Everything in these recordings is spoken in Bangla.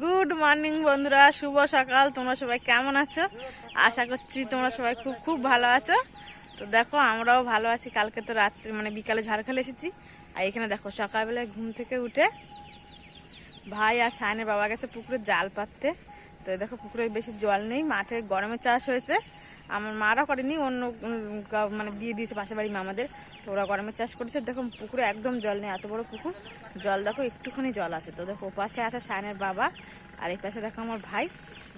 গুড মর্নিং বন্ধুরা, শুভ সকাল। তোমরা সবাই কেমন আছো? আশা করছি তোমরা সবাই খুব খুব ভালো আছো। তো দেখো আমরাও ভালো আছি। কালকে তো রাত্রি মানে বিকালে ঝাড়খালি এসেছি। আর এখানে দেখো সকালবেলায় ঘুম থেকে উঠে ভাই আর সায়নের বাবা গেছে পুকুরে জাল পাততে। তো দেখো পুকুরে বেশি জল নেই, মাঠে গরমে চাষ হয়েছে। আমার মারা করেনি, অন্য মানে দিয়ে দিয়েছে পাশের বাড়ি মামাদের। তো ওরা গরমের চাষ করেছে। দেখো পুকুরে একদম জল নেই, এত বড় পুকুর, জল দেখো একটুখানি জল আছে। তো দেখো ও পাশে আছে সায়নের বাবা, আর এই পাশে দেখো আমার ভাই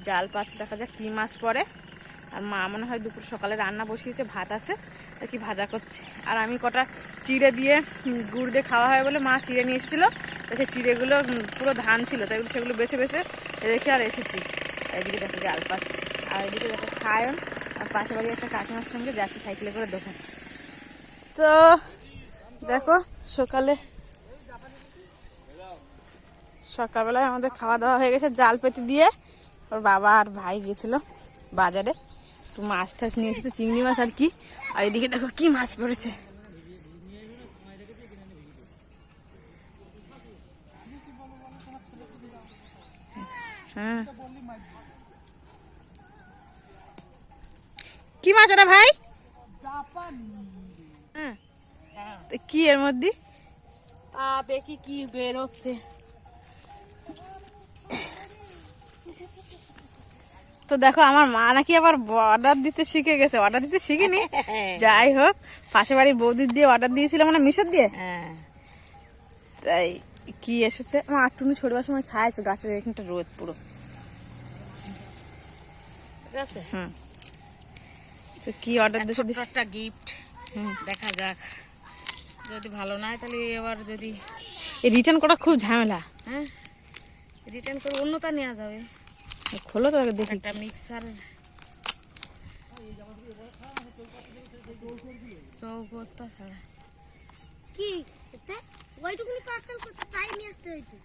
জাল পাচ্ছে। দেখা যাক কী মাছ পড়ে। আর মা মনে হয় দুপুর সকালে রান্না বসিয়েছে, ভাত আছে আর কি ভাজা করছে। আর আমি কটা চিড়ে দিয়ে গুড় দিয়ে খাওয়া হয় বলে মা চিড়ে নিয়ে এসেছিলো। তো সেই চিড়েগুলো পুরো ধান ছিল, তাই সেগুলো বেছে বেছে রেখে আর এসেছি। এদিকে দেখো জাল পাচ্ছি, আর এদিকে দেখো সায়ন আর পাশে বাড়ি একটা কাকিমার সঙ্গে যাচ্ছে সাইকেলে করে দোকান। তো দেখো সকালবেলায় আমাদের খাওয়া দাওয়া হয়ে গেছে জাল পেতে দিয়ে। ওর বাবা আর ভাই গেছিল বাজারে, একটু মাছ টাছ নিয়ে এসেছে, চিংড়ি মাছ আর কি। আর এদিকে দেখো কি মাছ পড়েছে। হ্যাঁ, কি মাছ ওটা ভাই? কি এর মধ্যে দেখি কি বের হচ্ছে। তো দেখো আমার মা নাকি আবার অর্ডার দিতে শিখে গেছে। অর্ডার দিতে শিখিনি, যাই হোক পাশে বাড়ির বৌদির দিয়ে অর্ডার দিয়েছিলাম মানে মিশর দিয়ে। তাই কি এসেছে মা টুনি ছড়বার সময় ছায়াছো গাছের এখানটা রোদ পুরো। ঠিক আছে, হুম। তো কি অর্ডার দিয়েছে? একটা গিফট, দেখা যাক। যদি ভালো না হয় তাহলে এবার যদি রিটার্ন করা খুব ঝামেলা। হ্যাঁ, রিটার্ন করে অন্যটা নেওয়া যাবে। খোলো তো দেখি। একটা মিক্সার চৌকোতা ছাড়া কি এটা ওইটুকুনি পার্সেল করতে তাই নিয়ে আসতে হয়েছে।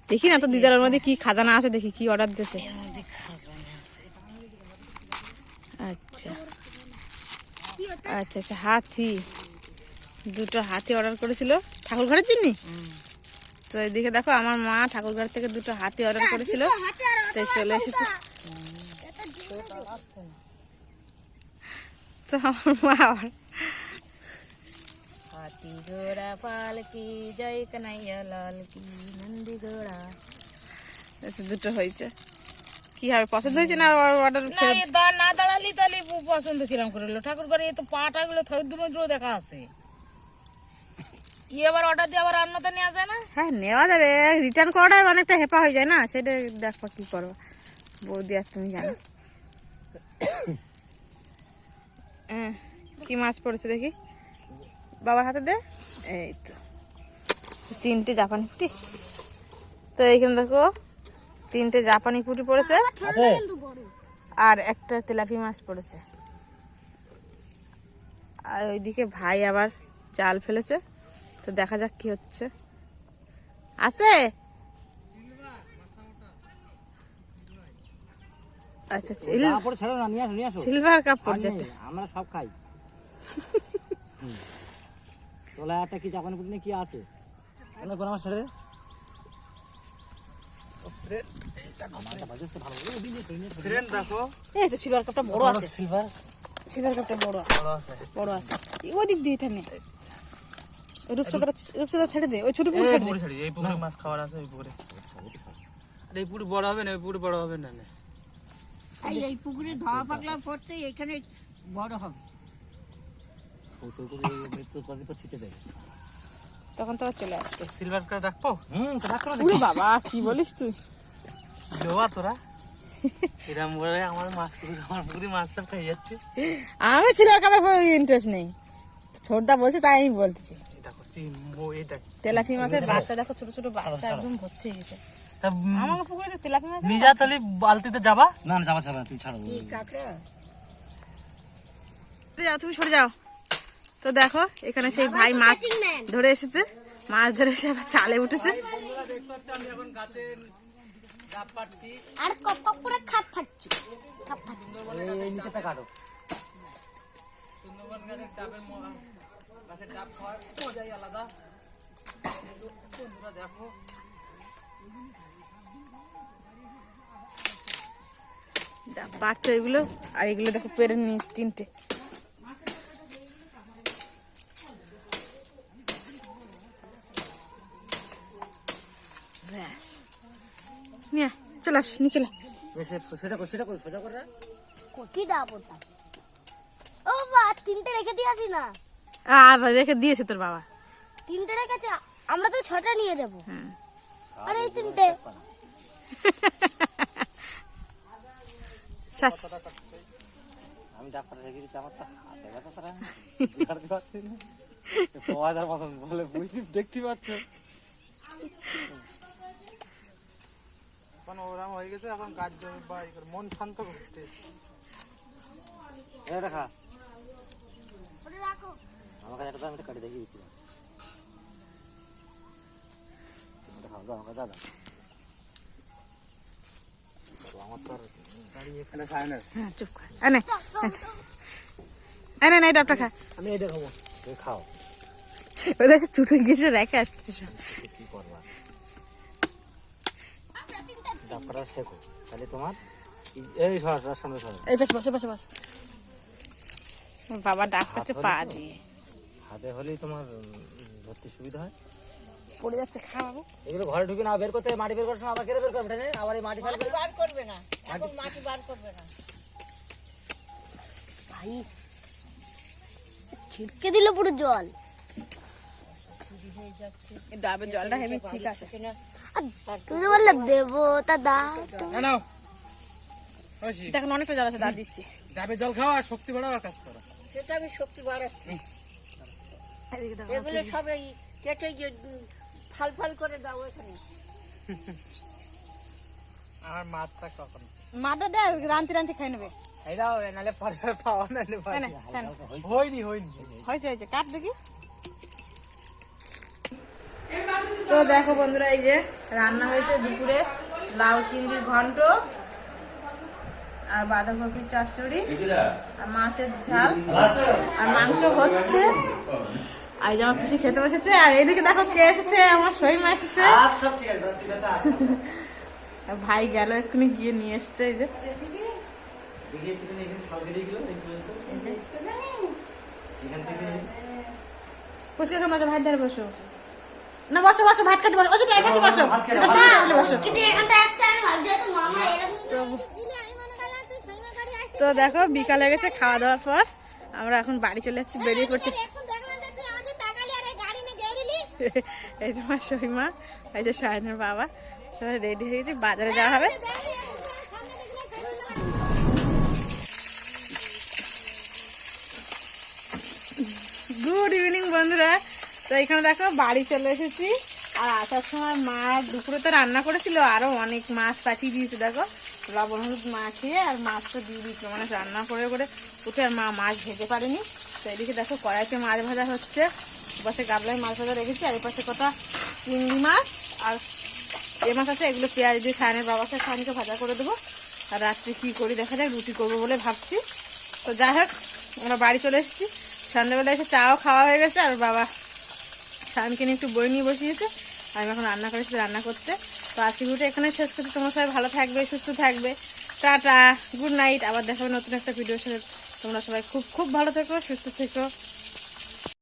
দেখি না তো দিদার মধ্যে কি খাজানা আছে, দেখি কি অর্ডার দিয়েছে। এর মধ্যে খাজানা আছে। আচ্ছা কি ওটা? আচ্ছা আচ্ছা, হাতি, দুটো হাতি অর্ডার করেছিল ঠাকুর ঘরের জন্য। তো এদিকে দেখো আমার মা ঠাকুর ঘর থেকে দুটো হাতি অর্ডার করেছিল, তাই চলে এসেছে। তো আমার মা আবার হাতি ঘোড়া পালকি জয় কানাইয়া লাল কি নন্দী ঘোড়া। দুটো হয়েছে, কি হবে পছন্দ হয়েছে না অর্ডার? না দাঁড়ালি তাহলে পছন্দ কিরম করে হলো? ঠাকুর ঘরে তো পাটা গুলো থৈদ্যমদ্র দেখা আছে। এবার অর্ডার দিয়ে আবার রান্নাতে নেওয়া যায় না? হ্যাঁ নেওয়া যাবে, রিটার্ন করাটাই অনেকটা হেপা হয়ে যায় না, সেটা দেখো কি করবো বৌদি আর তুমি জানো। হ্যাঁ, কি মাছ পড়েছে দেখি, বাবার হাতে দে। এই তো তিনটে জাপানি পুঁটি। তো এইখানে দেখো তিনটে জাপানি পুঁটি পড়েছে আর একটা তেলাপি মাছ পড়েছে। আর ওইদিকে ভাই আবার জাল ফেলেছে, তো দেখা যাক কি হচ্ছে। আছে আচ্ছা, সিলভার কাপ পড়ছে, আমরা সব খাই। তোলা একটা কি জাপানি পুঁটি কি আছে? মাছ ছেড়ে এই তো সিলভার কাপটা বড় আছে, সিলভার কাপটা বড় আছে। ওই দিক দিয়ে এটা নে, রূপচাঁদা ছেড়ে দে, ওই ছোট পুকুর ছেড়ে দে। এই পুকুরে মাছ খাওয়ার আছে, ওই পুকুরে। এই পুকুর বড় হবে না, ওই পুকুর বড় হবে না। এই পুকুরে ধোয়া পাগলা পড়ছে, এখানে বড় হবে। তখন তো চলে আসবে। সিলভার কাপ রাখবো। ওরে বাবা কি বলিস তুই? লোয়া তোরা এরম বলে আমার মাছ পুকুর, আমার পুকুরে মাছ সব খাই যাচ্ছে। আমি সিলভার কাপের ইন্টারেস্ট নেই, ছোটদা বলছে তাই আমি বলতেছি। দেখো চিম্বো, এই দেখ তেলাপি মাছের বাচ্চা দেখো, ছোট ছোট বাচ্চা একদম ভর্তি হয়ে গেছে। আমার পুকুরে তেলাপি মাছ নিজা তাহলে বালতিতে যাবা না না, যাবা যাবা, তুই ছাড়ো। যাও, তুমি সরে যাও। তো দেখো এখানে সেই ভাই মাছ ধরে এসেছে, মাছ ধরে এসে আবার চালে উঠেছে। আর কপ কপ করে খাপ ফাটছে, খাপ ফাটছে। এই নিচেটা কাটো। গাছের ডাব খাওয়ার মজাই আলাদা। বন্ধুরা দেখো পারছে এগুলো, আর এগুলো দেখো পেরে নিয়েছি 3টে। ব্যাস নিয়ে চলে আস, নিয়ে চলে। সেটা কর, সেটা কর, সোজা কর রে। কচি ডাব ওটা। ও বাবা 3টে রেখে দিয়ে আসি না। আর রেখে দিয়েছে তোর বাবা। 3টে রেখেছে, আমরা তো 6টা নিয়ে যাব। হ্যাঁ আরে এই 3টে শ্বাস। আমি ডাক্তার রেখে দিচ্ছি, আমার তো হাতে ব্যথা তারা ঝাড়তে পারছি না। পয়দার মতন বলে বুঝতে দেখতে পাচ্ছ। এখন ওরাম হয়ে গেছে, এখন কাজ জমি বা মন শান্ত করতে। এটা খা, ওটা রাখো। আমার কাছে একটা দাও, আমি এটা কাটি দেখিয়ে দিচ্ছি। এটা খাও, দাও আমাকে দাদা। আমার তো আর গাড়ি এখানে খায় না। হ্যাঁ চুপ কর, এনে এনে এই ডাবটা খা। আমি এটা খাবো, তুই খাও। ওদের ছুটে গিয়েছে রেখে আসছিস। কি করবা, ডাক্তাররা শেখো তাহলে তোমার এই সর সামনে সর। এই পাশে বসে বসে বস। বাবা ডাক করছে পা দিয়ে। হাতে হলেই তোমার ধরতে সুবিধা হয়। পড়ে যাচ্ছে, খা বাবু। এগুলো ঘরে ঢুকে না বের করতে, মাটি বের করার সময় আবার কেটে বের করবে না, আবার এই মাটি ফেলবে। বার করবে না, এখন মাটি বার করবে না। ভাই ছিটকে দিল পুরো জল। এই ডাবের জলটা হেবি ঠিক আছে। আর তুমি বললে দেবো, তা দাও তো। না নাও ওইছি, দেখুন অনেকটা জল আছে, দাঁড় দিচ্ছি। ডাবের জল খাওয়া আর শক্তি বাড়াবার কাজ করো। সেটা আমি শক্তি বাড়াচ্ছি। এদিকে দেখো। এগুলো সবাই কেটে গিয়ে ফাল ফাল করে দাও এখানে। আমার মাছটা কখন মাটা দে, রান্তি রান্তি খাই নেবে। এই দাও, নালে পরে পাওয়া না এনে, এনে। হয়নি হয়নি। হয়েছে হয়েছে, কাট দেখি। তো দেখো বন্ধুরা, এই যে রান্না হয়েছে দুপুরে লাউ চিংড়ির ঘন্ট, আর বাঁধাকপির চচ্চড়ি, আর মাছের ঝাল, আর মাংস হচ্ছে। আর এই যে আমার পিসি খেতে বসেছে, আর এইদিকে দেখো কে এসেছে, আমার শরীমা এসেছে। আচ্ছা ঠিক আছে, ঠিক আছে। আর ভাই গেল এক্ষুনি গিয়ে নিয়ে এসছে। এই যে দেখি তুমি এখানে সাল কেটে গেল এই পর্যন্ত, এখান থেকে পুচকে খামার ভাই ধারে বসো না, বসো বসো, ভাত খেতে বসো। এই পাশে বসো, এটা টেবিলে বসো। কিন্তু এখানটা আসছে, আমি ভাবছি তো মামা এরকম তো দেখো বিকাল হয়ে গেছে, খাওয়া দাওয়ার পর আমরা এখন বাড়ি চলে যাচ্ছি, বেরিয়ে পড়ছি। এই যে আমার শহিমা, এই যে শাহিনের বাবা, সবাই রেডি হয়ে গেছি, বাজারে যাওয়া হবে। গুড ইভিনিং বন্ধুরা। তো এখানে দেখো বাড়ি চলে এসেছি, আর আসার সময় মা দুপুরে তো রান্না করেছিল, আরো অনেক মাছ পাঠিয়ে দিয়েছে। দেখো লবণ হলুদ মাখিয়ে আর মাছটা দিয়ে দিয়েছিল, মানে রান্না করে করে উঠে আর মা মাছ ভেজে পারেনি। তো এদিকে দেখো কড়াইতে মাছ ভাজা হচ্ছে, পাশে গাবলায় মাছ ভাজা রেখেছি, আর এপাশে কটা চিংড়ি মাছ আর এ মাছ আছে, এগুলো পেঁয়াজ দিয়ে সায়নের বাবাকে সায়নকে ভাজা করে দেবো। আর রাত্রে কী করি দেখা যাক, রুটি করবো বলে ভাবছি। তো যাই হোক আমরা বাড়ি চলে এসেছি, সন্ধ্যাবেলা এসে চাও খাওয়া হয়ে গেছে, আর বাবা সায়নকে নিয়ে একটু বই নিয়ে বসিয়েছে, আমি এখন রান্না করেছি রান্না করতে। তো আজকে ভিডিওটা এখানে শেষ করছি, তোমরা সবাই ভালো থাকবে, সুস্থ থাকবে, টাটা, গুড নাইট। আবার দেখাবে নতুন একটা ভিডিওর সাথে। তোমরা সবাই খুব খুব ভালো থেকো, সুস্থ থেকো।